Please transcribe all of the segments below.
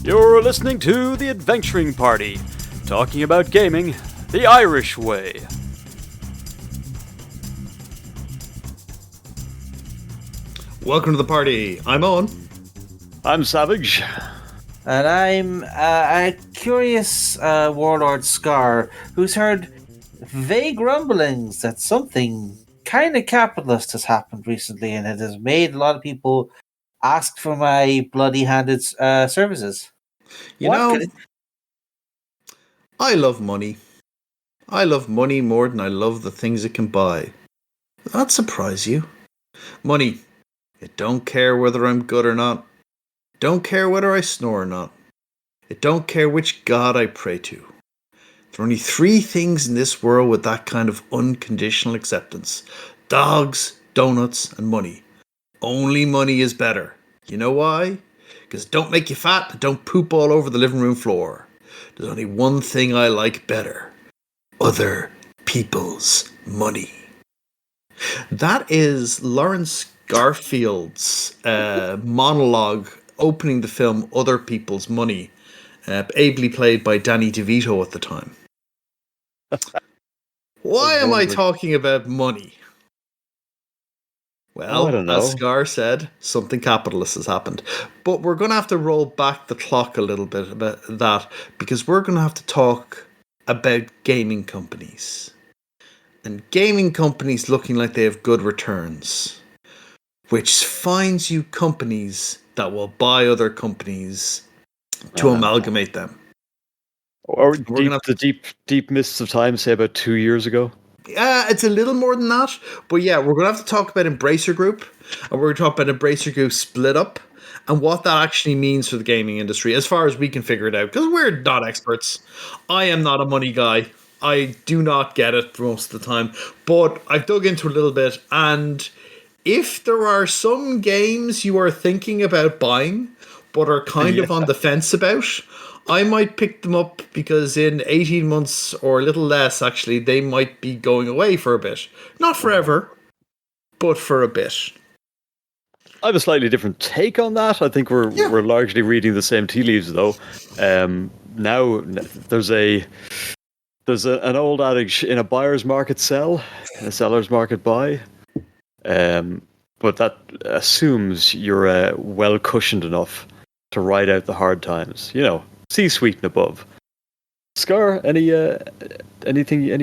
You're listening to The Adventuring Party, talking about gaming the Irish way. Welcome to the party. I'm Owen. I'm Savage. And I'm a curious Warlord Scarr who's heard vague rumblings that something kind of capitalist has happened recently, and it has made a lot of people ask for my bloody-handed services. I love money. I love money more than I love the things it can buy. That'd surprise you. Money. It don't care whether I'm good or not. Don't care whether I snore or not. It don't care which god I pray to. There are only three things in this world with that kind of unconditional acceptance. Dogs, donuts, and money. Only money is better. You know why? Because it don't make you fat and don't poop all over the living room floor. There's only one thing I like better. Other people's money. That is Lawrence Garfield's monologue opening the film Other People's Money, ably played by Danny DeVito at the time. Why am I talking about money? Well, as Scar said, something capitalist has happened. But we're going to have to roll back the clock a little bit about that, because we're going to have to talk about gaming companies. And gaming companies looking like they have good returns, which finds you companies that will buy other companies to amalgamate them. Or deep mists of time, say about 2 years ago. It's a little more than that, but yeah, we're going to have to talk about Embracer Group, and we're going to talk about Embracer Group split up, and what that actually means for the gaming industry, as far as we can figure it out, because we're not experts. I am not a money guy. I do not get it most of the time, but I've dug into a little bit, and if there are some games you are thinking about buying, but are kind of on the fence about, I might pick them up, because in 18 months, or a little less actually, they might be going away for a bit. Not forever, but for a bit. I have a slightly different take on that. I think we're largely reading the same tea leaves, though. Now there's an old adage: in a buyer's market sell, in a seller's market buy. But that assumes you're well cushioned enough to ride out the hard times. You know, C-suite and above. Scar, any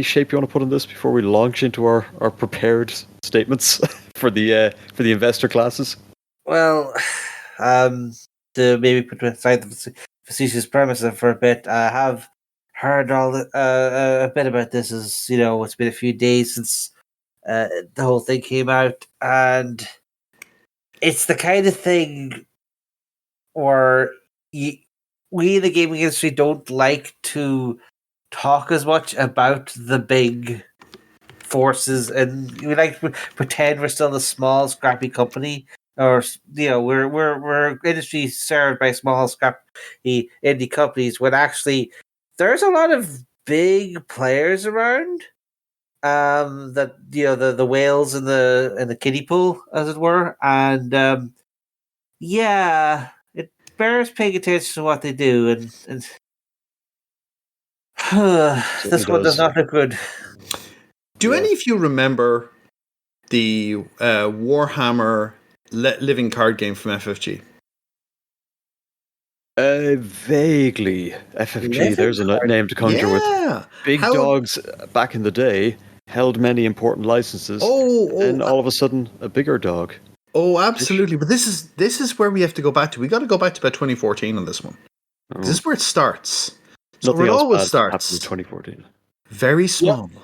shape you want to put on this before we launch into our prepared statements for the investor classes? Well, to maybe put aside the facetious premise for a bit, I have heard a bit about this. As you know, it's been a few days since the whole thing came out, and it's the kind of thing where we in the gaming industry don't like to talk as much about the big forces, and we like to pretend we're still a small, scrappy company, or we're industry served by small, scrappy indie companies. When actually, there's a lot of big players around. That the whales in the kiddie pool, as it were, and it bears paying attention to what they do, and this one does not look good. Do any of you remember the Warhammer living card game from FFG? Vaguely. FFG, there's a name to conjure with. Big dogs back in the day held many important licenses, and all of a sudden, a bigger dog. Oh, absolutely. But this is where we have to go back to. We got to go back to about 2014 on this one. This is where it starts. So Nothing it else always bad starts happened in 2014. Very small. Yep.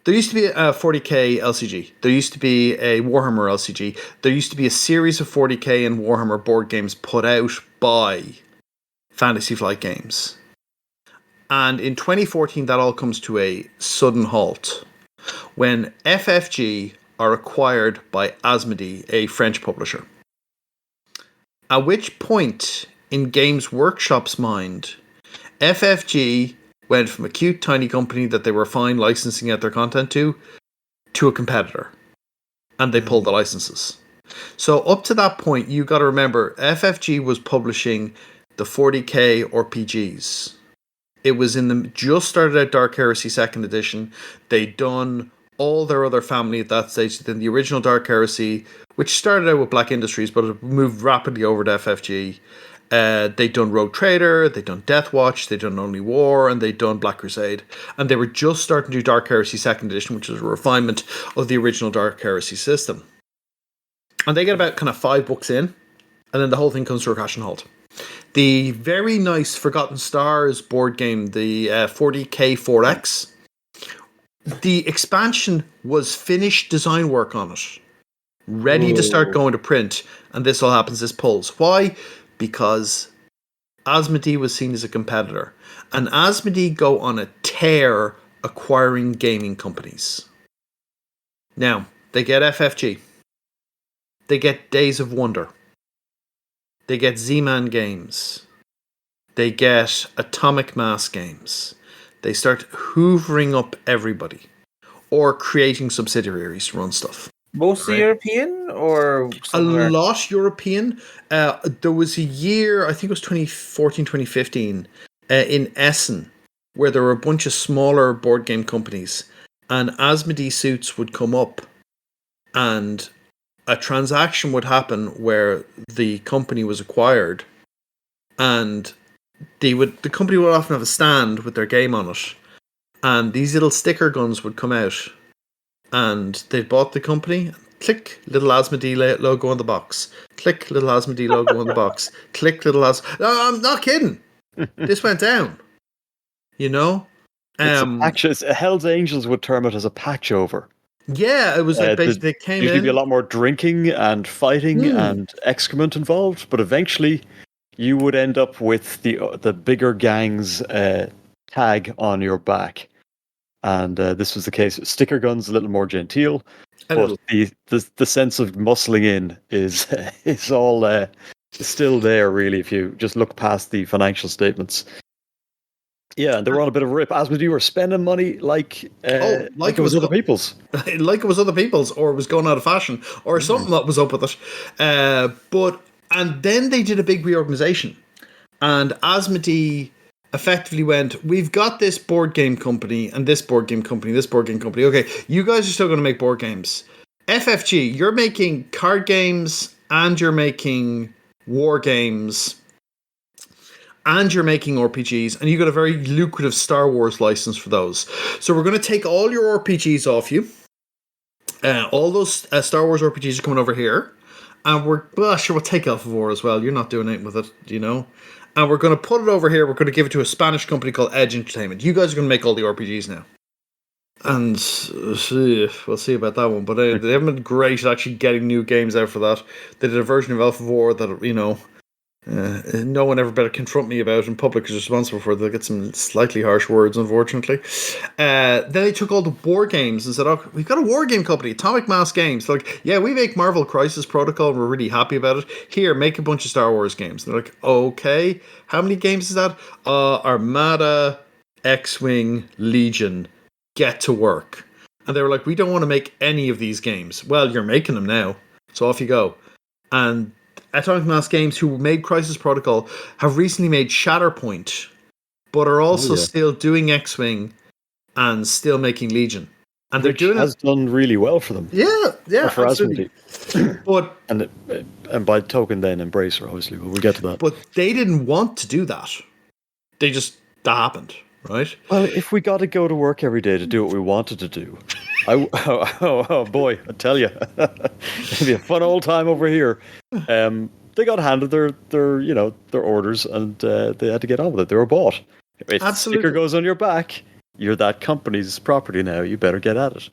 There used to be a 40k LCG. There used to be a Warhammer LCG. There used to be a series of 40k and Warhammer board games put out by Fantasy Flight Games. And in 2014, that all comes to a sudden halt when FFG are acquired by Asmodee, a French publisher. At which point, in Games Workshop's mind, FFG went from a cute tiny company that they were fine licensing out their content to a competitor. And they pulled the licenses. So up to that point, you got to remember, FFG was publishing the 40k RPGs. It was just started out Dark Heresy 2nd edition. They'd done all their other family at that stage. Then the original Dark Heresy, which started out with Black Industries, but it moved rapidly over to FFG. They'd done Rogue Trader, they'd done Death Watch, they'd done Only War, and they'd done Black Crusade. And they were just starting to do Dark Heresy 2nd edition, which was a refinement of the original Dark Heresy system. And they get about kind of 5 books in, and then the whole thing comes to a crashing halt. The very nice Forgotten Stars board game, the 40k4X, the expansion was finished design work on it, ready to start going to print, and this all happens, this pulls. Why? Because Asmodee was seen as a competitor, and Asmodee go on a tear acquiring gaming companies. Now, they get FFG. They get Days of Wonder. They get Z-Man Games. They get Atomic Mass Games. They start hoovering up everybody or creating subsidiaries to run stuff. Mostly European or somewhere? A lot European. There was a year, I think it was 2014, 2015, in Essen, where there were a bunch of smaller board game companies, and Asmodee suits would come up, and a transaction would happen where the company was acquired, and the company would often have a stand with their game on it, and these little sticker guns would come out, and they'd bought the company. Click, little Asmodee logo on the box. Click, little Asmodee logo on the box. Click, little No, I'm not kidding. This went down. You know? It's Hell's Angels would term it as a patch over. Yeah, it was like basically they came in. There'd be a lot more drinking and fighting and excrement involved, but eventually you would end up with the bigger gang's tag on your back. And this was the case. Sticker guns a little more genteel, but the sense of muscling in is all still there, really, if you just look past the financial statements. Yeah, and they were on a bit of a rip. Asmodee were spending money like it was other people's. Like it was other people's, or it was going out of fashion, or something that was up with it. And then they did a big reorganization. And Asmodee effectively went, we've got this board game company, and this board game company, this board game company. Okay, you guys are still going to make board games. FFG, you're making card games, and you're making war games, and you're making RPGs, and you got a very lucrative Star Wars license for those. So we're going to take all your RPGs off you. All those Star Wars RPGs are coming over here. And we'll take Alpha War as well. You're not doing anything with it, you know. And we're going to put it over here. We're going to give it to a Spanish company called Edge Entertainment. You guys are going to make all the RPGs now. And we'll see about that one. But they haven't been great at actually getting new games out for that. They did a version of Alpha War that, you know, no one ever better confront me about in public is responsible for. They'll get some slightly harsh words, unfortunately. Then they took all the war games and said, oh, we've got a war game company, Atomic Mass Games. They're like, yeah, we make Marvel Crisis Protocol and we're really happy about it. Here, make a bunch of Star Wars games. And they're like, okay, how many games is that? Armada, X-Wing, Legion, get to work. And they were like, we don't want to make any of these games. Well, you're making them now, so off you go. And Atomic Mass Games, who made Crisis Protocol, have recently made Shatterpoint, but are also still doing X-Wing and still making Legion. And which they're doing has done really well for them. Yeah, for absolutely. But and by token, then Embracer, obviously, but we'll get to that. But they didn't want to do that. That happened, right? Well, if we got to go to work every day to do what we wanted to do, oh boy, I tell you, it'd be a fun old time over here. They got handed their orders, and they had to get on with it. They were bought. If the sticker goes on your back, you're that company's property now. You better get at it.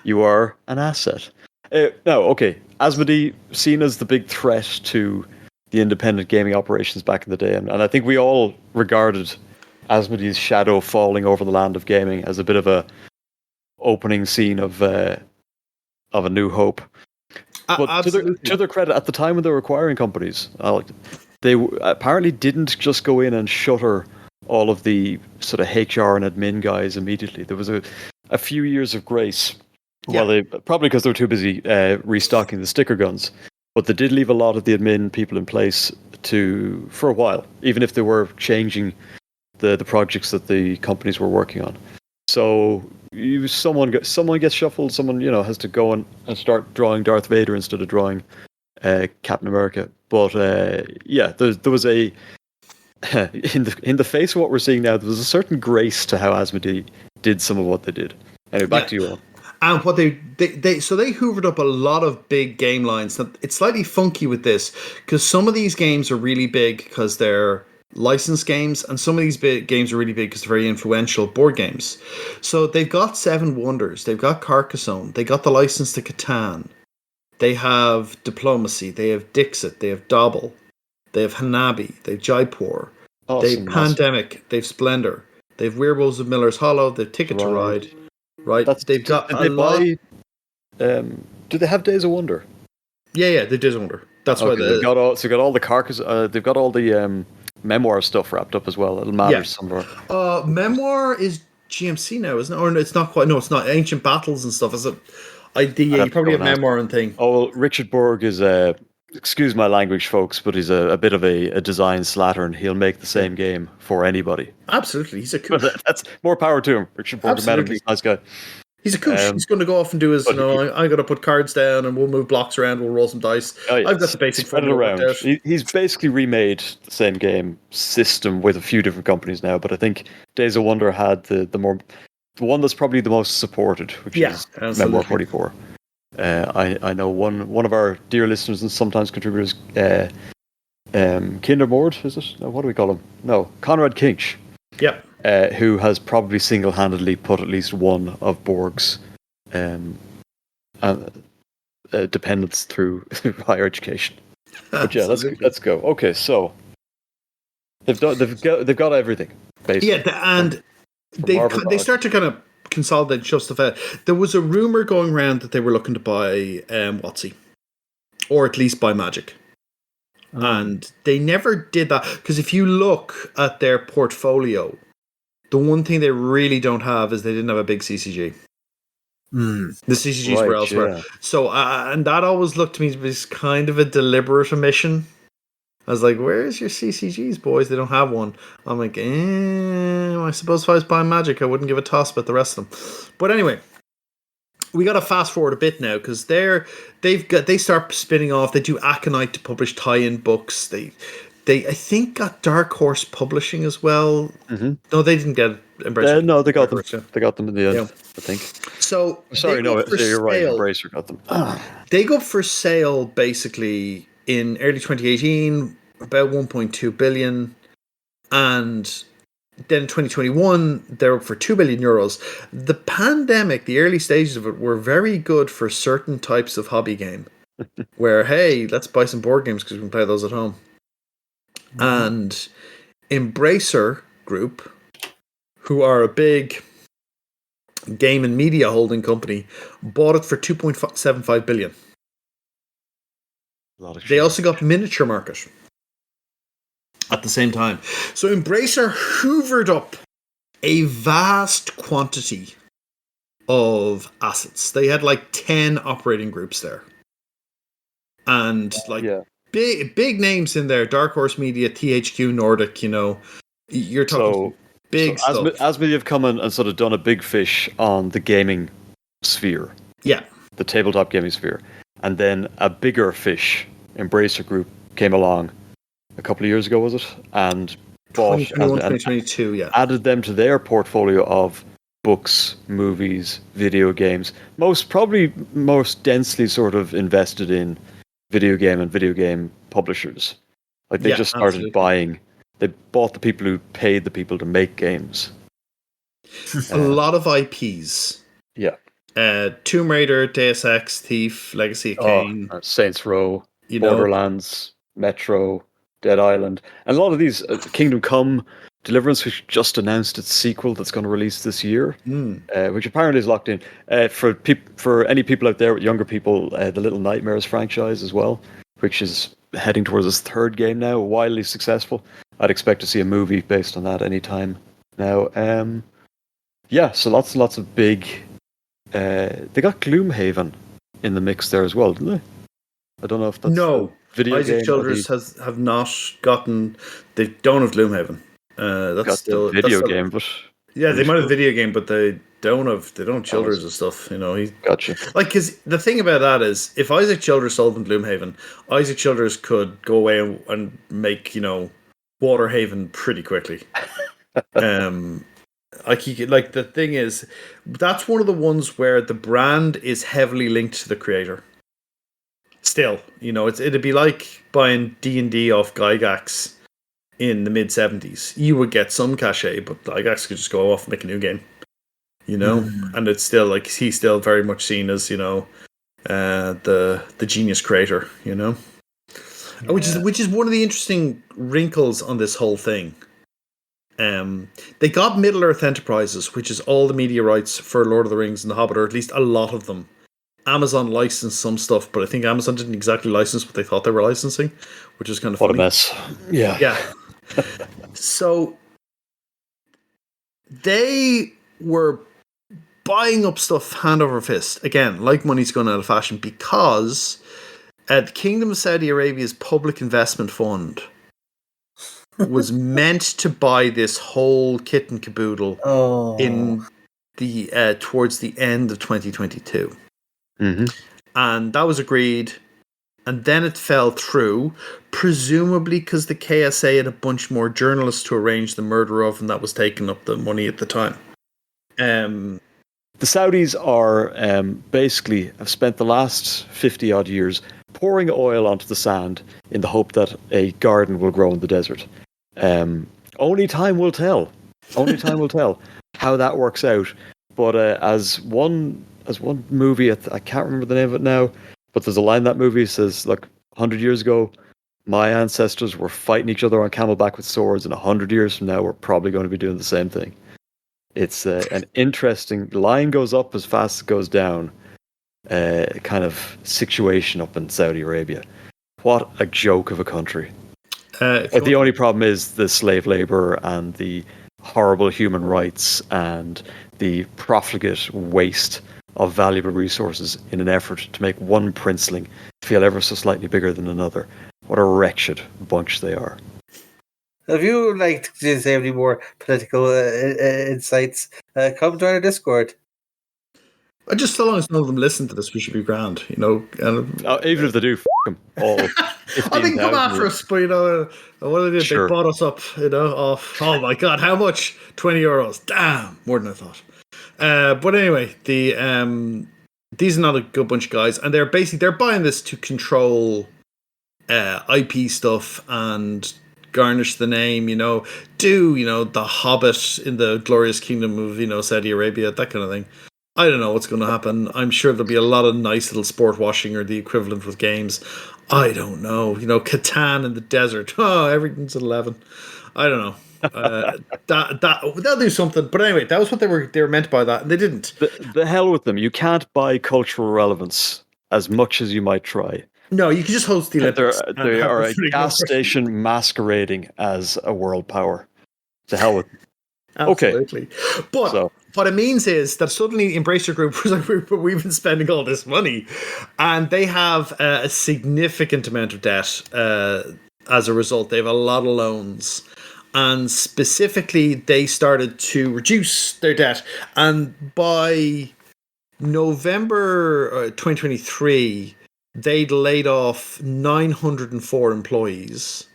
You are an asset. Asmodee, seen as the big threat to the independent gaming operations back in the day, and I think we all regarded Asmodee's shadow falling over the land of gaming as a bit of a opening scene of a new hope. But to their credit, at the time when they were acquiring companies, they apparently didn't just go in and shutter all of the sort of HR and admin guys immediately. There was a few years of grace Well, they probably because they were too busy restocking the sticker guns, but they did leave a lot of the admin people in place for a while, even if they were changing the projects that the companies were working on. So someone gets shuffled. Someone has to go and start drawing Darth Vader instead of drawing Captain America. But there was a in the face of what we're seeing now, there was a certain grace to how Asmodee did some of what they did. Anyway, back to you all. And what they hoovered up a lot of big game lines. Now, it's slightly funky with this because some of these games are really big because they're licensed games, and some of these big games are really big because they're very influential board games. So they've got Seven Wonders, they've got Carcassonne, they got the license to Catan, they have Diplomacy, they have Dixit, they have Dobble, they have Hanabi, they have Jaipur, they have Pandemic, they have Splendor, they have Werewolves of Miller's Hollow, they have Ticket to Ride. Right, they've got a lot. Do they have Days of Wonder? Yeah, they Days of Wonder. That's why they've got all the carcass. They've got all the memoir stuff wrapped up as well. It'll matter somewhere. Memoir is GMC now, isn't it? Or it's not quite. No, it's not. Ancient Battles and stuff. Is it? You probably have Memoir and thing. Oh, well, Richard Berg is excuse my language, folks, but he's a bit of a design slattern. He'll make the same game for anybody. Absolutely, he's a cool. That's more power to him. Richard Berg, a nice guy. He's a koosh. He's going to go off and do his, I got to put cards down and we'll move blocks around, we'll roll some dice. Oh, yes. I've got the basic formula around. He's basically remade the same game system with a few different companies now, but I think Days of Wonder had the one that's probably the most supported, which is Memoir 44. I know one of our dear listeners and sometimes contributors, Kindermord, is it? No, what do we call him? No, Conrad Kinch. Yep. Who has probably single-handedly put at least one of Borg's dependents through higher education. But yeah, let's go. Okay, so they've got everything. Basically. Yeah, and they start to kind of consolidate and shove stuff out. There was a rumor going around that they were looking to buy WotC, or at least buy Magic. And they never did that because if you look at their portfolio, the one thing they really don't have is they didn't have a big CCG. The CCGs were elsewhere. Yeah. So, and that always looked to me as kind of a deliberate omission. I was like, where's your CCGs, boys? They don't have one. I'm like, I suppose if I was buying Magic, I wouldn't give a toss about the rest of them. But anyway, we got to fast forward a bit now because they start spinning off. They do Aconite to publish tie-in books. They I think got Dark Horse Publishing as well. Mm-hmm. No, they didn't get Embracer. No, they got them. They got them in the end, I think. So sorry, no, you're right. Embracer got them. They go for sale basically in early 2018, about 1.2 billion, and then in 2021 they're up for 2 billion euros. The pandemic, the early stages of it, were very good for certain types of hobby game, where hey, let's buy some board games because we can play those at home. And Embracer Group, who are a big game and media holding company, bought it for 2.75 billion. They also got Miniature Market at the same time. So Embracer hoovered up a vast quantity of assets. They had like 10 operating groups there. And big names in there. Dark Horse Media, THQ Nordic, you're talking big stuff. Asmodee have come in and sort of done a big fish on the gaming sphere. Yeah. The tabletop gaming sphere. And then a bigger fish, Embracer Group, came along a couple of years ago, was it? And bought 2022, added them to their portfolio of books, movies, video games. Probably most densely sort of invested in video game and video game publishers. Like they just started buying. They bought the people who paid the people to make games. A lot of IPs. Yeah. Tomb Raider, Deus Ex, Thief, Legacy of Kain, Saints Row, Borderlands, Metro, Dead Island, and a lot of these Kingdom Come, Deliverance, which just announced its sequel that's going to release this year, which apparently is locked in. For any people out there with younger people, the Little Nightmares franchise as well, which is heading towards its third game now, wildly successful. I'd expect to see a movie based on that anytime now. So lots and lots of big They got Gloomhaven in the mix there as well, didn't they? I don't know if that's No, video Isaac game. Childers have not gotten. They don't have Gloomhaven. That's got still the video that's game, but yeah, they might have video game, but they don't have Childers Oh, and stuff. gotcha. Like, because the thing about that is, if Isaac Childers sold in Gloomhaven, Isaac Childers could go away and make Waterhaven pretty quickly. Like the thing is, that's one of the ones where the brand is heavily linked to the creator. Still, it'd be like buying D&D off Gygax in the mid 70s. You would get some cachet, but Gygax could just go off and make a new game. And it's still like he's still very much seen as the genius creator. Yeah. Which is one of the interesting wrinkles on this whole thing. They got Middle Earth Enterprises, which is all the media rights for Lord of the Rings and The Hobbit, or at least a lot of them. Amazon licensed some stuff, but I think Amazon didn't exactly license what they thought they were licensing, which is kind of funny. What a mess. Yeah. So they were buying up stuff hand over fist. Again, like money's gone out of fashion, because the Kingdom of Saudi Arabia's public investment fund was meant to buy this whole kit and caboodle in the towards the end of 2022. Mm-hmm. And that was agreed, and then it fell through, presumably because the KSA had a bunch more journalists to arrange the murder of, and that was taking up the money at the time. The Saudis are basically have spent the last 50 odd years pouring oil onto the sand in the hope that a garden will grow in the desert. Only time will tell. Only time will tell how that works out. But as one movie, I can't remember the name of it now, but there's a line in that movie that says, look, 100 years ago, my ancestors were fighting each other on camelback with swords, and 100 years from now, we're probably going to be doing the same thing. It's an interesting line, goes up as fast as it goes down, kind of situation up in Saudi Arabia. What a joke of a country. The only problem is the slave labor and the horrible human rights and the profligate waste of valuable resources in an effort to make one princeling feel ever so slightly bigger than another. What a wretched bunch they are. If you would like to say any more political insights, come join our Discord. Just so long as none of them listen to this, we should be grand, Even if they do, f*** them all. I think come after us, but what they did, Sure. They bought us up, off. Oh my god, how much? €20. Damn, more than I thought. But anyway, these are not a good bunch of guys, and they're buying this to control IP stuff and garnish the name, the Hobbit in the glorious kingdom of Saudi Arabia, that kind of thing. I don't know what's going to happen. I'm sure there'll be a lot of nice little sport washing or the equivalent with games. I don't know. Catan in the desert. Oh, everything's at 11. I don't know. They'll do something. But anyway, that was what they were meant by that, and they didn't. The hell with them. You can't buy cultural relevance as much as you might try. No, you can just host the Olympics. They are a gas station masquerading as a world power. To hell with them. Absolutely. Okay. But what it means is that suddenly Embracer Group was like, we've been spending all this money, and they have a significant amount of debt as a result. They have a lot of loans. And specifically, they started to reduce their debt. And by November 2023, they'd laid off 904 employees,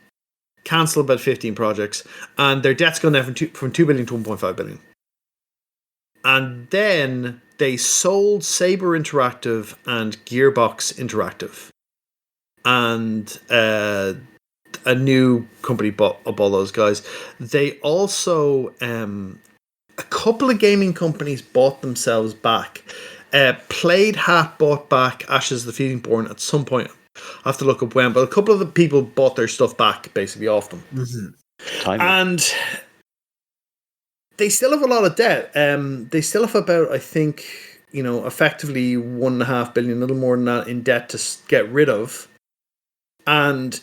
cancelled about 15 projects, and their debt's gone down from 2 billion to 1.5 billion. And then they sold Saber Interactive and Gearbox Interactive. And a new company bought up all those guys. They also, a couple of gaming companies bought themselves back. Played Hat bought back Ashes of the Feeding Born at some point. I have to look up when, but a couple of the people bought their stuff back, basically off them. Mm-hmm. And they still have a lot of debt. They still have about, I think, effectively 1.5 billion, a little more than that, in debt to get rid of. And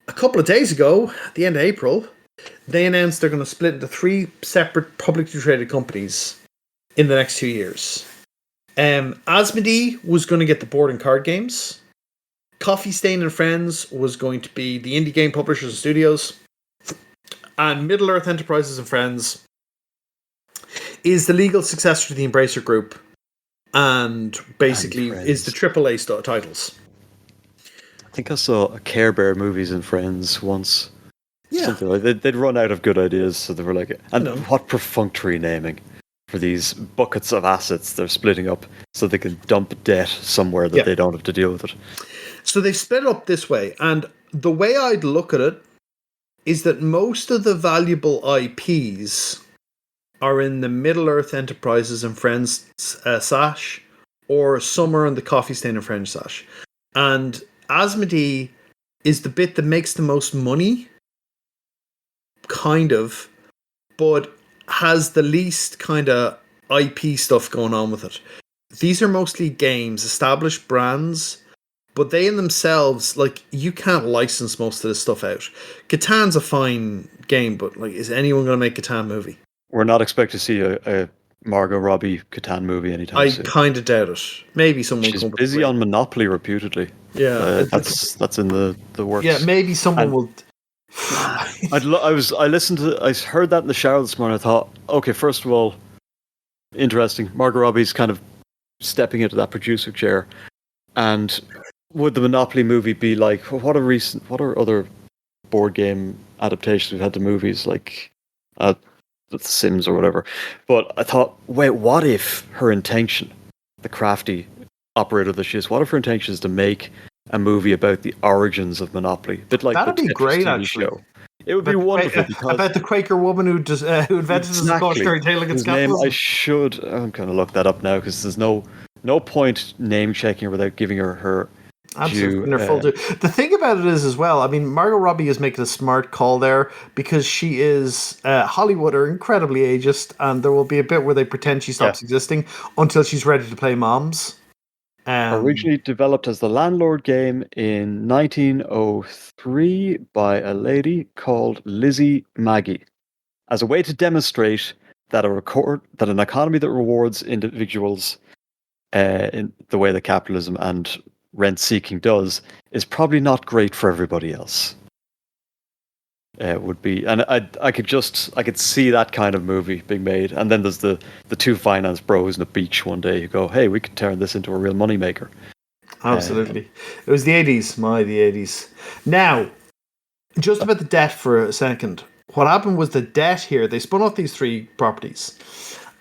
a couple of days ago, at the end of April, they announced they're going to split into 3 separate publicly traded companies in the next 2 years. Asmodee was going to get the board and card games. Coffee Stain and Friends was going to be the indie game publishers and studios. And Middle Earth Enterprises and Friends is the legal successor to the Embracer Group, and basically is the AAA titles. I think I saw a Care Bear movies and Friends once. Yeah. Something like they'd run out of good ideas, so they were like, and know. what perfunctory naming for these buckets of assets they're splitting up so they can dump debt somewhere that they don't have to deal with it. So they split it up this way, and the way I'd look at it is that most of the valuable IPs are in the Middle Earth Enterprises and Friends sash, or some are in the Coffee Stain and Friends sash. And Asmodee is the bit that makes the most money, kind of, but has the least kind of IP stuff going on with it. These are mostly games, established brands, but they in themselves, like, you can't license most of this stuff out. Catan's a fine game, but like, is anyone going to make a Catan movie? We're not expecting to see a Margot Robbie Catan movie anytime soon. I kind of doubt it. Maybe someone. She's busy on Monopoly, reputedly. Yeah, that's in the works. Yeah, maybe someone will. I heard that in the shower this morning. I thought, okay, first of all, interesting. Margot Robbie's kind of stepping into that producer chair, and would the Monopoly movie be like? What are other board game adaptations we've had to movies, like The Sims or whatever? But I thought, wait, what if her intention, the crafty operator that she is, what if her intention is to make a movie about the origins of Monopoly? A bit like that'd be great, TV actually. Show. It would be wonderful because about the Quaker woman who invented this cautionary tale against capitalism. I'm going to look that up now because there's no point name checking her without giving her absolutely full due. The thing about it is as well, I mean, Margot Robbie is making a smart call there because she is Hollywood are incredibly ageist, and there will be a bit where they pretend she stops existing until she's ready to play moms. Originally developed as the Landlord game in 1903 by a lady called Lizzie Maggie, as a way to demonstrate that an economy that rewards individuals in the way that capitalism and rent seeking does is probably not great for everybody else. Would be, and I could see that kind of movie being made. And then there's the two finance bros on the beach one day who go, "Hey, we could turn this into a real moneymaker." Absolutely, it was the 80s. The 80s. Now, just about the debt for a second. What happened was the debt here. They spun off these three properties,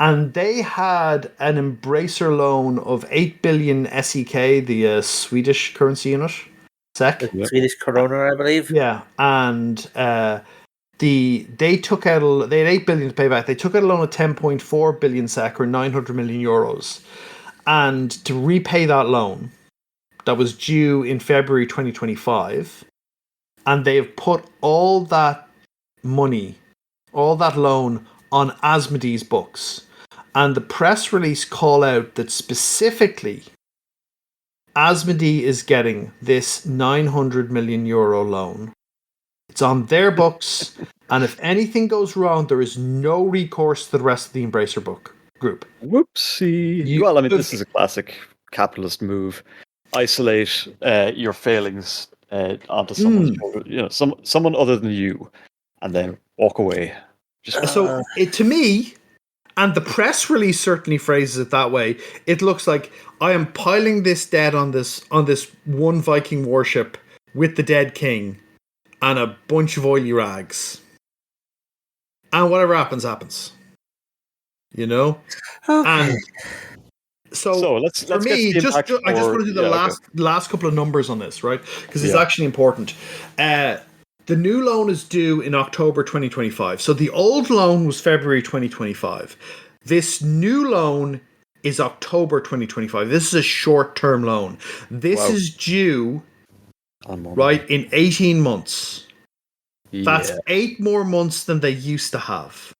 and they had an Embracer loan of 8 billion SEK, the Swedish currency unit. SEK. Swedish krona, I believe. Yeah, and they took out they had 8 billion to pay back. They took out a loan of 10.4 billion SEK, or 900 million euros, and to repay that loan that was due in February 2025, and they have put all that money, all that loan, on Asmodee's books, and the press release call out that specifically Asmodee is getting this 900 million euro loan. It's on their books, and if anything goes wrong, there is no recourse to the rest of the Embracer group. Whoopsie. Well, I mean, this is a classic capitalist move. Isolate your failings onto someone's shoulder, someone other than you, and then walk away. So, to me, and the press release certainly phrases it that way, it looks like I am piling this debt on this one Viking warship with the dead king and a bunch of oily rags. And whatever happens. You know? Okay. And so let's for me, I just want to do the last couple of numbers on this, right? Because it's actually important. The new loan is due in October 2025. So the old loan was February 2025. This new loan is October 2025. This is a short-term loan. This is due, right, in 18 months. Yeah. That's 8 more months than they used to have.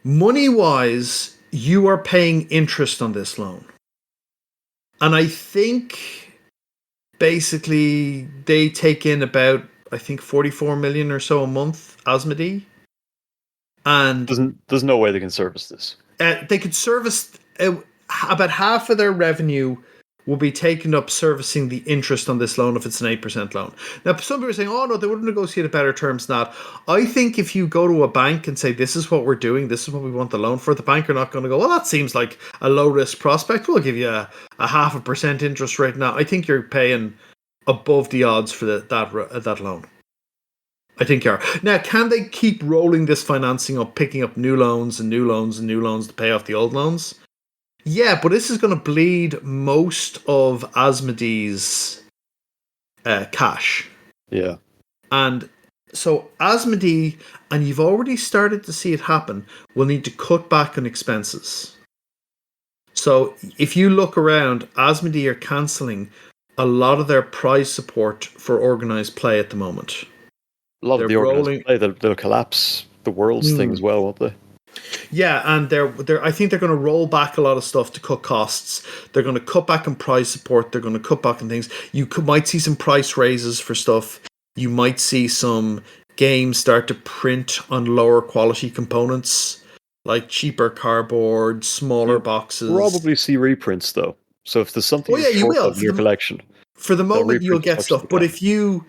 Money-wise, you are paying interest on this loan. And I think basically they take in about, I think, 44 million or so a month, Asmodee. And there's no way they can service this. They could service about half of their revenue will be taken up servicing the interest on this loan if it's an 8% loan. Now, some people are saying, oh, no, they wouldn't negotiate better terms than that. I think if you go to a bank and say, this is what we're doing, this is what we want the loan for, the bank are not going to go, well, that seems like a low-risk prospect. We'll give you a 0.5% interest rate now. I think you're paying above the odds for that loan. I think you are. Now, can they keep rolling this financing up, picking up new loans and new loans and new loans to pay off the old loans? Yeah, but this is going to bleed most of Asmodee's cash. Yeah. And so Asmodee, and you've already started to see it happen, will need to cut back on expenses. So if you look around, Asmodee are cancelling a lot of their prize support for organised play at the moment. A lot of the organised play, they'll collapse the Worlds thing as well, won't they? Yeah, and I think they're going to roll back a lot of stuff to cut costs. They're going to cut back on price support. They're going to cut back on things. Might see some price raises for stuff. You might see some games start to print on lower quality components, like cheaper cardboard, smaller boxes. Probably see reprints though. So if there's something you will in your collection, for the moment you'll get stuff. But if you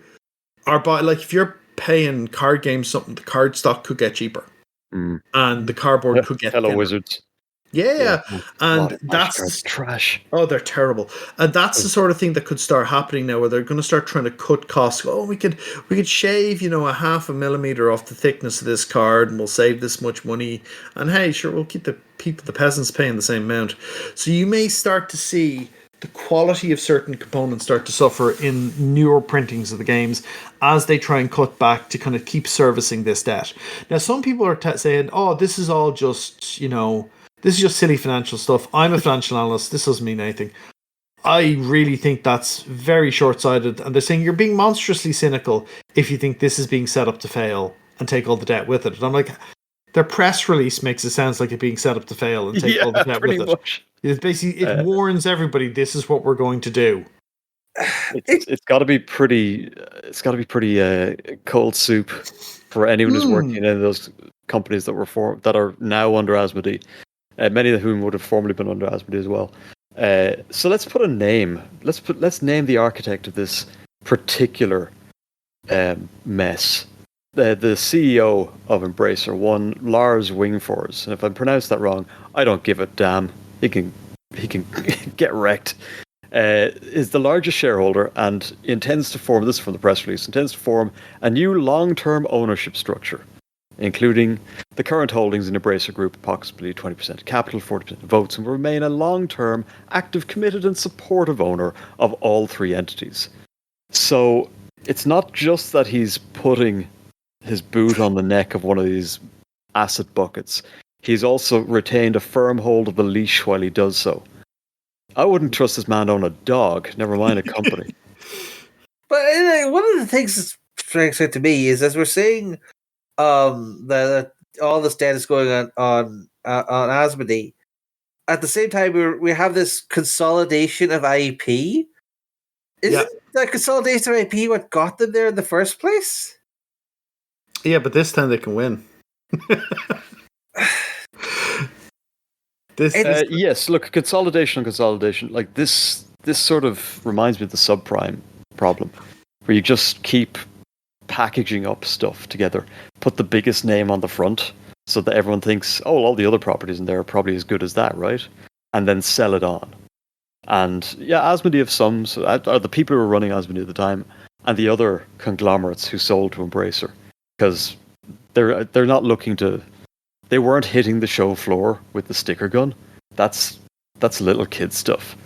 are if you're paying card games something, the card stock could get cheaper. And the cardboard could get Hello Wizards. Yeah. And that's trash. Oh, they're terrible. And that's the sort of thing that could start happening now, where they're going to start trying to cut costs. Oh, we could shave, a 0.5 millimeter off the thickness of this card, and we'll save this much money. And hey, sure, we'll keep the peasants paying the same amount. So you may start to see the quality of certain components start to suffer in newer printings of the games as they try and cut back to kind of keep servicing this debt. Now, some people are saying, oh, this is all just, this is just silly financial stuff. I'm a financial analyst. This doesn't mean anything. I really think that's very short-sighted. And they're saying you're being monstrously cynical if you think this is being set up to fail and take all the debt with it. And I'm like, their press release makes it sound like it's being set up to fail and take all the debt with it. It's basically, it warns everybody this is what we're going to do. It's got to be pretty. It's got to be pretty cold soup for anyone who's working in those companies that are now under Asmodee. Many of whom would have formerly been under Asmodee as well. So let's put a name. Let's name the architect of this particular mess. The CEO of Embracer, one Lars Wingfors, and if I pronounced that wrong, I don't give a damn. He can get wrecked. Is the largest shareholder and intends to form, this is from the press release, intends to form a new long-term ownership structure, including the current holdings in Embracer Group, approximately 20% capital, 40% votes, and will remain a long-term, active, committed, and supportive owner of all three entities. So it's not just that he's putting his boot on the neck of one of these asset buckets. He's also retained a firm hold of the leash while he does so. I wouldn't trust this man to own a dog, never mind a company. But one of the things that strikes out to me is, as we're seeing that all this debt is going on Asmodee, at the same time we have this consolidation of IP. Isn't that consolidation of IP what got them there in the first place? Yeah, but this time they can win. Yes, look, consolidation. Like this sort of reminds me of the subprime problem, where you just keep packaging up stuff together, put the biggest name on the front, so that everyone thinks, oh, all the other properties in there are probably as good as that, right? And then sell it on. And yeah, Asmodee have some, so are the people who were running Asmodee at the time, and the other conglomerates who sold to Embracer, because they're not looking to. They weren't hitting the show floor with the sticker gun. That's little kid stuff.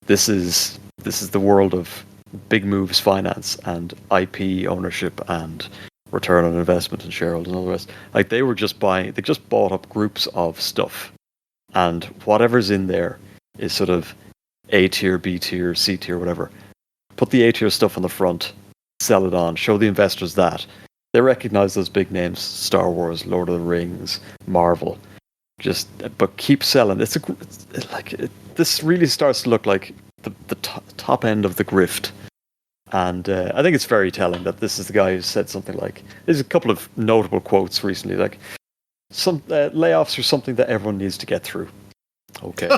This is the world of big moves, finance, and IP ownership, and return on investment and shareholders and all the rest. Like they just bought up groups of stuff, and whatever's in there is sort of A tier, B tier, C tier, whatever. Put the A tier stuff on the front, sell it on, show the investors that. They recognize those big names: Star Wars, Lord of the Rings, Marvel. But keep selling. This really starts to look like the top end of the grift, and I think it's very telling that this is the guy who said something like. There's a couple of notable quotes recently, like some layoffs are something that everyone needs to get through. Okay.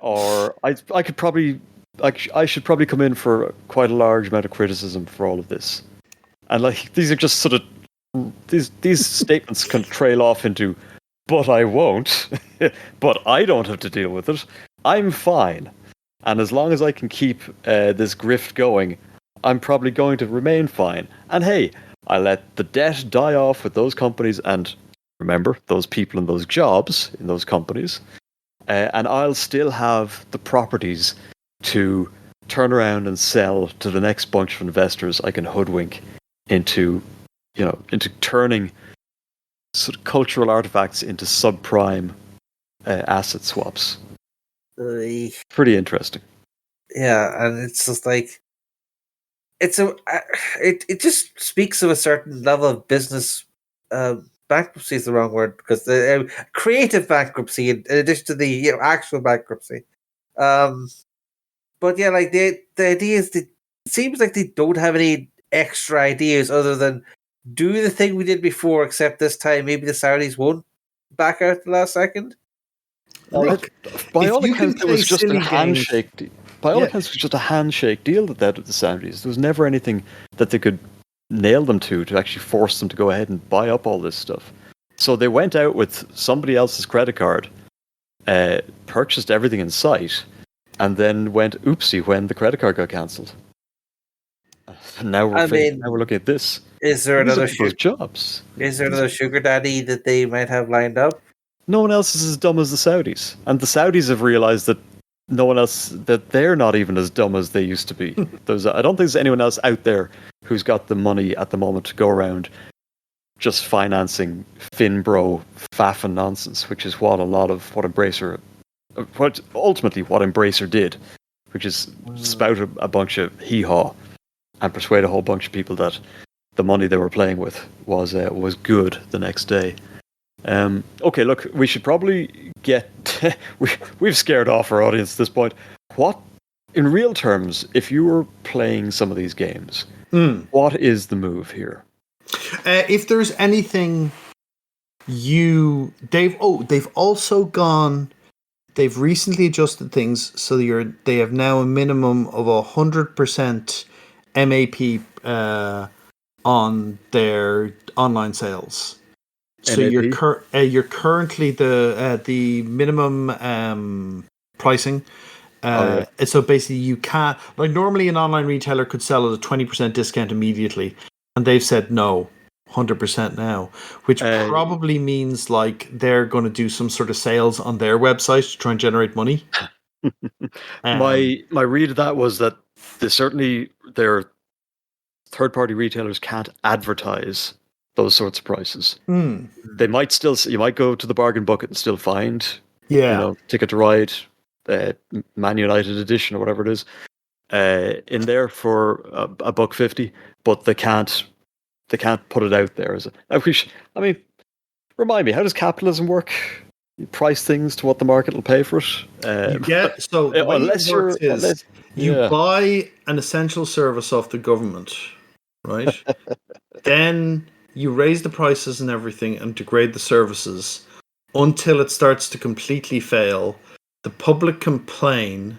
Or I could probably, I should probably come in for quite a large amount of criticism for all of this. And like, these are just sort of, these statements can trail off into, but I won't, but I don't have to deal with it. I'm fine. And as long as I can keep this grift going, I'm probably going to remain fine. And hey, I let the debt die off with those companies, and remember, those people and those jobs in those companies. And I'll still have the properties to turn around and sell to the next bunch of investors I can hoodwink into turning sort of cultural artifacts into subprime asset swaps. Pretty interesting. Yeah, and it's just like it just speaks of a certain level of business. Bankruptcy is the wrong word, because the creative bankruptcy in addition to the actual bankruptcy. But yeah, like the idea is that it seems like they don't have any extra ideas other than do the thing we did before, except this time maybe the Saudis won't back out the last second. Look, by all accounts, it was just a games- handshake. By all accounts, it was just a handshake deal that they had with the Saudis. There was never anything that they could nail them to actually force them to go ahead and buy up all this stuff. So they went out with somebody else's credit card, purchased everything in sight, and then went oopsie when the credit card got cancelled. Now we're looking at this. Is there another jobs? Is there another sugar daddy that they might have lined up? No one else is as dumb as the Saudis, and the Saudis have realized that no one else, that they're not even as dumb as they used to be. I don't think there's anyone else out there who's got the money at the moment to go around just financing Finbro faff and nonsense, which is what Embracer did, which is spout a bunch of hee-haw and persuade a whole bunch of people that the money they were playing with was good the next day. Okay, look, we should probably get... we've scared off our audience at this point. What, in real terms, if you were playing some of these games, what is the move here? If there's anything they've recently adjusted things so they have now a minimum of 100% MAP on their online sales. So you're currently the minimum pricing. So basically, you can't, like, normally an online retailer could sell at a 20% discount immediately, and they've said no, 100% now, which probably means like they're going to do some sort of sales on their website to try and generate money. My read of that was that their third-party retailers can't advertise those sorts of prices. They might still, you might go to the bargain bucket and still find, Ticket to Ride, Man United edition or whatever it is, in there for $1.50, but they can't put it out there as remind me, how does capitalism work? You price things to what the market will pay for it. You buy an essential service off the government, right? Then you raise the prices and everything and degrade the services until it starts to completely fail. The public complain.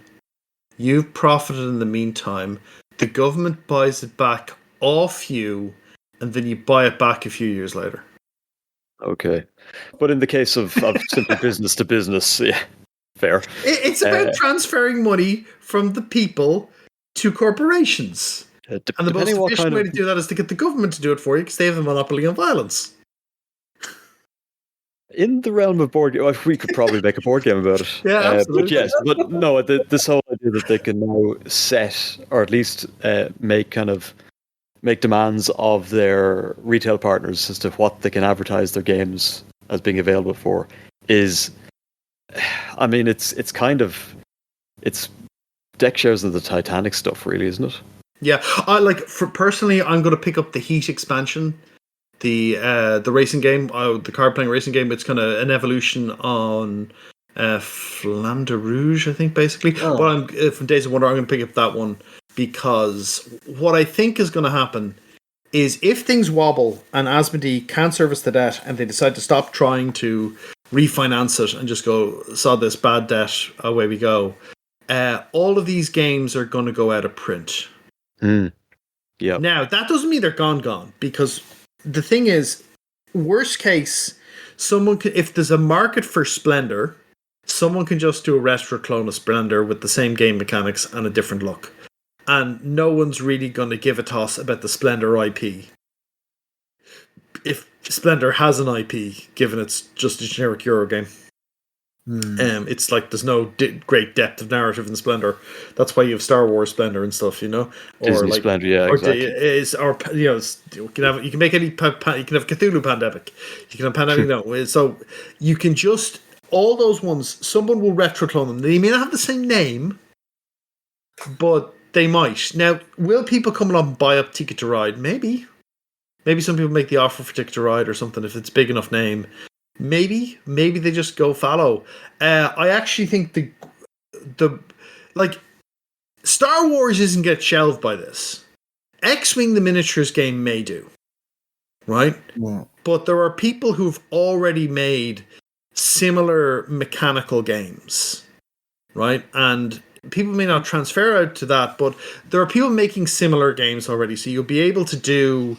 You've profited in the meantime. The government buys it back off you, and then you buy it back a few years later. Okay. But in the case of simply business to business, yeah, fair. It's about transferring money from the people to corporations. And the most efficient way to do that is to get the government to do it for you, because they have a monopoly on violence. In the realm of board games, we could probably make a board game about it. Yeah, absolutely. But no, this whole idea that they can now set, or at least make demands of their retail partners as to what they can advertise their games as being available for is, it's deck shares of the Titanic stuff, really, isn't it? Yeah, personally, I'm going to pick up the Heat expansion, the racing game, the card playing racing game. It's kind of an evolution on Flamme de Rouge, I think, basically. From Days of Wonder, I'm going to pick up that one because what I think is going to happen is if things wobble and Asmodee can't service the debt and they decide to stop trying to refinance it and just go, saw this bad debt, away we go, all of these games are going to go out of print. Yeah. Now, that doesn't mean they're gone, because the thing is, worst case, someone can, if there's a market for Splendor, someone can just do a retro clone of Splendor with the same game mechanics and a different look. And no one's really going to give a toss about the Splendor IP. If Splendor has an IP, given it's just a generic Euro game. It's like there's no great depth of narrative in Splendor. That's why you have Star Wars Splendor and stuff, you know, Disney like Splendor, yeah, exactly. You can make any. You can have Cthulhu Pandemic. You can have Pandemic. No, so you can just all those ones. Someone will retro clone them. They may not have the same name, but they might. Now, will people come along and buy up Ticket to Ride? Maybe. Maybe some people make the offer for Ticket to Ride or something if it's a big enough name. Maybe they just go fallow. I actually think the Star Wars isn't get shelved by this. X-Wing the miniatures game may do, right? Yeah. But there are people who've already made similar mechanical games, right? And people may not transfer out to that, but there are people making similar games already, so you'll be able to do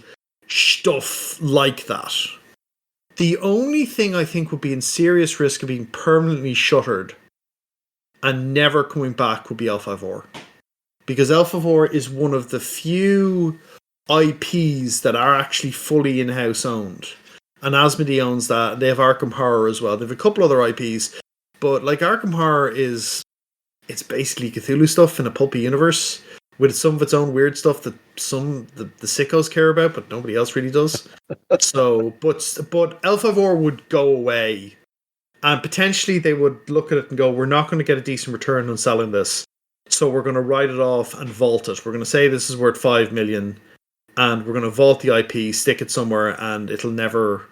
stuff like that. The only thing I think would be in serious risk of being permanently shuttered and never coming back would be L5R. Because L5R is one of the few IPs that are actually fully in-house owned. And Asmodee owns that. They have Arkham Horror as well. They have a couple other IPs. But like Arkham Horror it's basically Cthulhu stuff in a pulpy universe with some of its own weird stuff that the sickos care about, but nobody else really does. So, but L5R would go away, and potentially they would look at it and go, "We're not going to get a decent return on selling this, so we're going to write it off and vault it. We're going to say this is worth $5 million, and we're going to vault the IP, stick it somewhere, and it'll never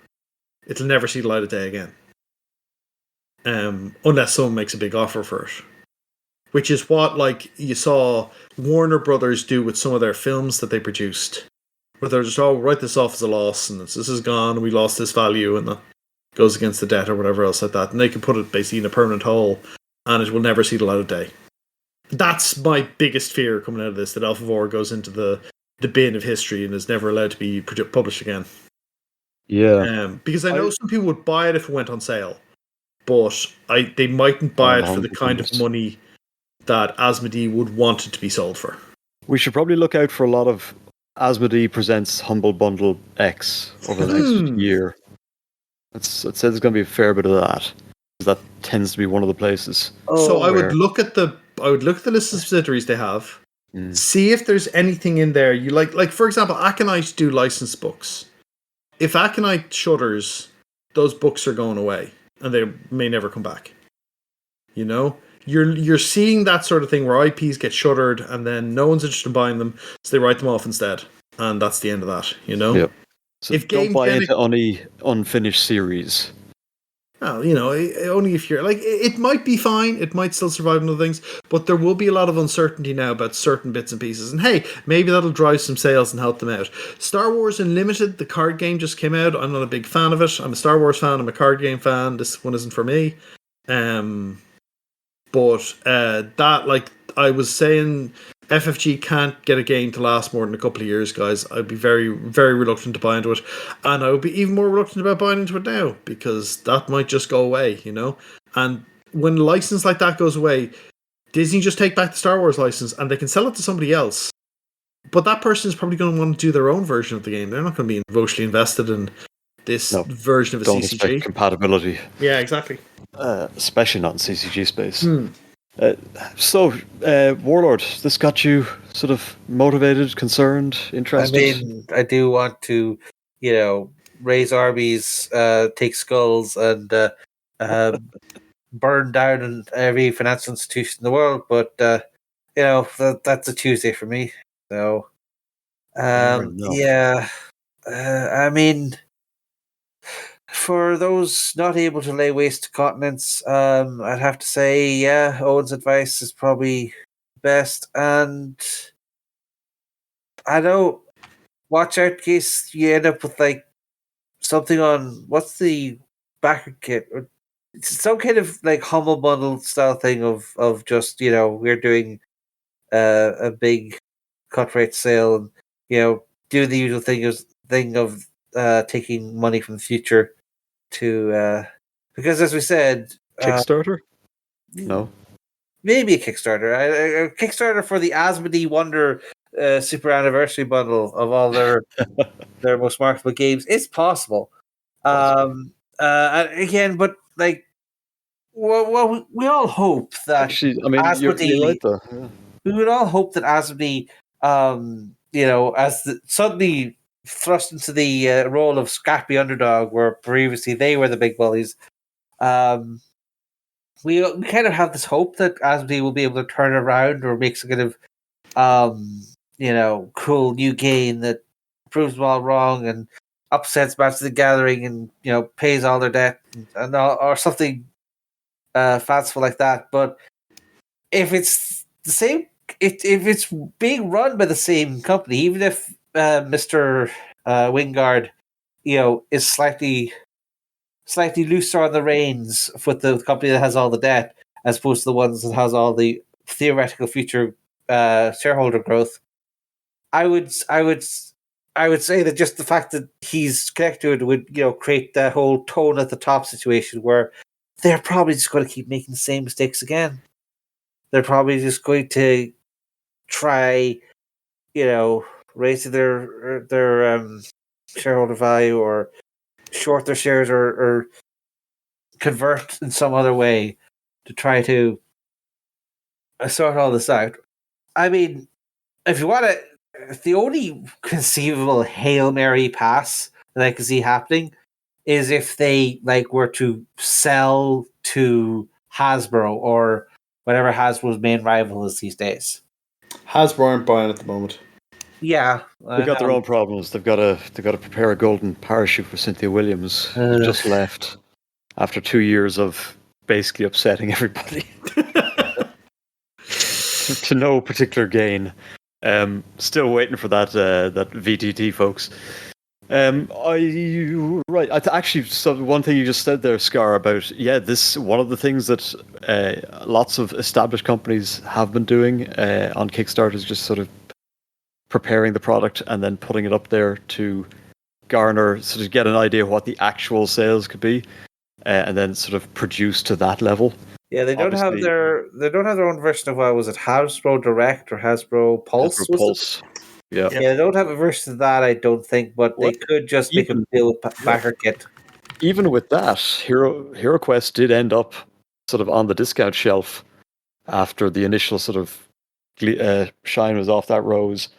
see the light of day again, unless someone makes a big offer for it." Which is what, like, you saw Warner Brothers do with some of their films that they produced. Where they're just, write this off as a loss, and this is gone, and we lost this value, and that goes against the debt or whatever else like that. And they can put it basically in a permanent hole, and it will never see the light of day. That's my biggest fear coming out of this, that L5R goes into the bin of history and is never allowed to be published again. Yeah. Because I know some people would buy it if it went on sale, but they mightn't buy it for the kind of money that Asmodee would want it to be sold for. We should probably look out for a lot of Asmodee Presents Humble Bundle X over the next year. I'd say there's going to be a fair bit of that. That tends to be one of the places. So I would look at the list of subsidiaries they have, see if there's anything in there you like for example, Aconite do licensed books. If Aconite shutters, those books are going away and they may never come back. You know? You're seeing that sort of thing where IPs get shuttered and then no one's interested in buying them, so they write them off instead, and that's the end of that. You know. Yep. So if don't buy into any unfinished series. Well, you know, only if you're like, it might be fine. It might still survive and other things, but there will be a lot of uncertainty now about certain bits and pieces. And hey, maybe that'll drive some sales and help them out. Star Wars Unlimited, the card game, just came out. I'm not a big fan of it. I'm a Star Wars fan. I'm a card game fan. This one isn't for me. But that, like I was saying, FFG can't get a game to last more than a couple of years, guys. I'd be very, very reluctant to buy into it. And I would be even more reluctant about buying into it now, because that might just go away, you know? And when a license like that goes away, Disney just take back the Star Wars license and they can sell it to somebody else. But that person is probably going to want to do their own version of the game. They're not going to be emotionally invested in this version of a don't CCG. Expect compatibility. Yeah, exactly. Especially not in CCG space. So, Warlord, this got you sort of motivated, concerned, interested? I mean, I do want to, you know, raise armies, take skulls, and burn down every financial institution in the world. But you know, that's a Tuesday for me. So, yeah, I mean, for those not able to lay waste to continents, I'd have to say, yeah, Owen's advice is probably best. And I know watch out in case you end up with like something on what's the backer kit or it's some kind of like humble bundle style thing of just we're doing a big cut rate sale and do the usual thing of taking money from the future to because as we said Kickstarter? No. maybe a Kickstarter. A Kickstarter for the Asmodee Wonder Super Anniversary bundle of all their most marketable games. It's possible. Again, but like, well, we all hope that Actually, I mean, you're right though. Yeah. we would all hope that Asmodee, suddenly thrust into the role of scrappy underdog, where previously they were the big bullies. We kind of have this hope that Asmodee will be able to turn around or make some kind of cool new game that proves them all wrong and upsets Magic the Gathering and pays all their debt and all, or something fanciful like that. But if it's the same, if it's being run by the same company, even if Mr. Wingard, is slightly looser on the reins with the company that has all the debt, as opposed to the ones that has all the theoretical future shareholder growth. I would say that just the fact that he's connected to it would create that whole tone at the top situation where they're probably just going to keep making the same mistakes again. They're probably just going to try, raising their shareholder value or short their shares or convert in some other way to try to sort all this out. I mean, if you want to, the only conceivable Hail Mary pass that I can see happening is if they were to sell to Hasbro or whatever Hasbro's main rival is these days. Hasbro aren't buying at the moment. Yeah, they've got their own problems. They've got to prepare a golden parachute for Cynthia Williams, who just left after 2 years of basically upsetting everybody to no particular gain. Still waiting for that VTT, folks. Actually, so one thing you just said there, Scarr, about this one of the things that lots of established companies have been doing on Kickstarter is just sort of preparing the product and then putting it up there to garner, sort of get an idea of what the actual sales could be, and then sort of produce to that level. Yeah, they don't have their own version of what was it, Hasbro Direct or Hasbro Pulse? Hasbro Pulse. Yeah, they don't have a version of that, I don't think, but they could just make a deal with backer kit. Even with that, Hero Quest did end up sort of on the discount shelf after the initial sort of shine was off that rose.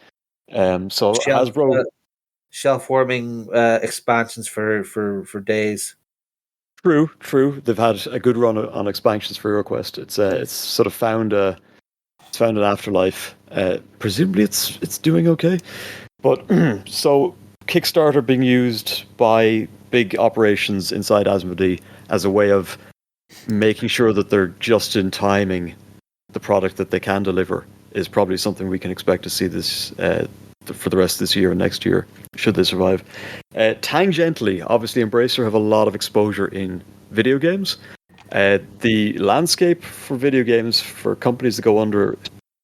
So Hasbro shelf warming expansions for days. True. They've had a good run on expansions for Hero Quest. It's sort of found an afterlife. Presumably, it's doing okay. But so Kickstarter being used by big operations inside Asmodee as a way of making sure that they're just in timing the product that they can deliver is probably something we can expect to see this for the rest of this year and next year, should they survive. Tangentially, obviously, Embracer have a lot of exposure in video games. The landscape for video games for companies that go under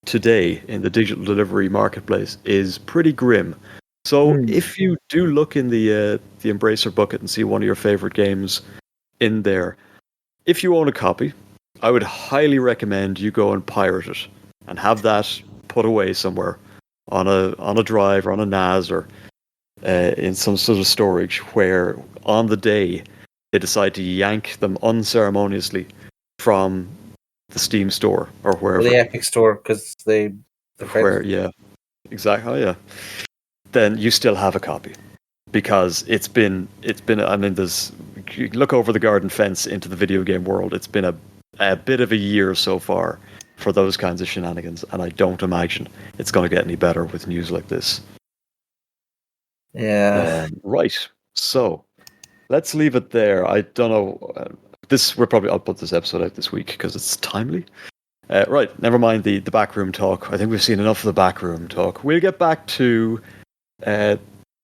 today in the digital delivery marketplace is pretty grim. So if you do look in the Embracer bucket and see one of your favorite games in there, if you own a copy, I would highly recommend you go and pirate it and have that put away somewhere on a drive or on a NAS or in some sort of storage where on the day they decide to yank them unceremoniously from the Steam store or wherever. Or the Epic store, because exactly. Oh, yeah. Then you still have a copy because it's been. I mean, you look over the garden fence into the video game world. It's been a bit of a year so far for those kinds of shenanigans, and I don't imagine it's going to get any better with news like this. Yeah. Right. So let's leave it there. I don't know. I'll put this episode out this week because it's timely. Right. Never mind the backroom talk. I think we've seen enough of the backroom talk. We'll get back to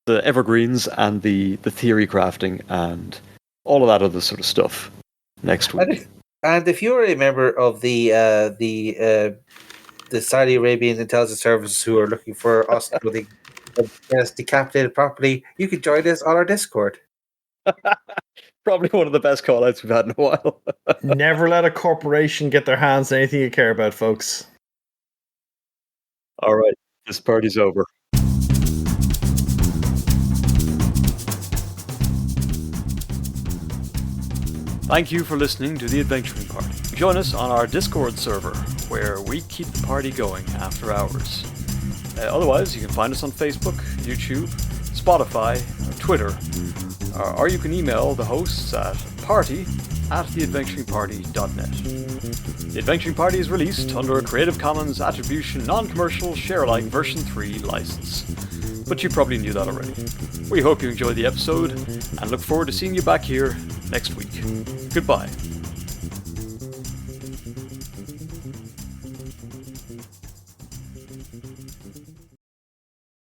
the evergreens and the theory crafting and all of that other sort of stuff next week. And if you're a member of the Saudi Arabian intelligence services who are looking for us to get us decapitated properly, you can join us on our Discord. Probably one of the best call-outs we've had in a while. Never let a corporation get their hands on anything you care about, folks. All right, this party's over. Thank you for listening to The Adventuring Party. Join us on our Discord server, where we keep the party going after hours. Otherwise, you can find us on Facebook, YouTube, Spotify, or Twitter, or you can email the hosts at party@theadventuringparty.net. The Adventuring Party is released under a Creative Commons Attribution Non-Commercial Share-alike version 3 license. But you probably knew that already. We hope you enjoyed the episode, and look forward to seeing you back here next week. Goodbye.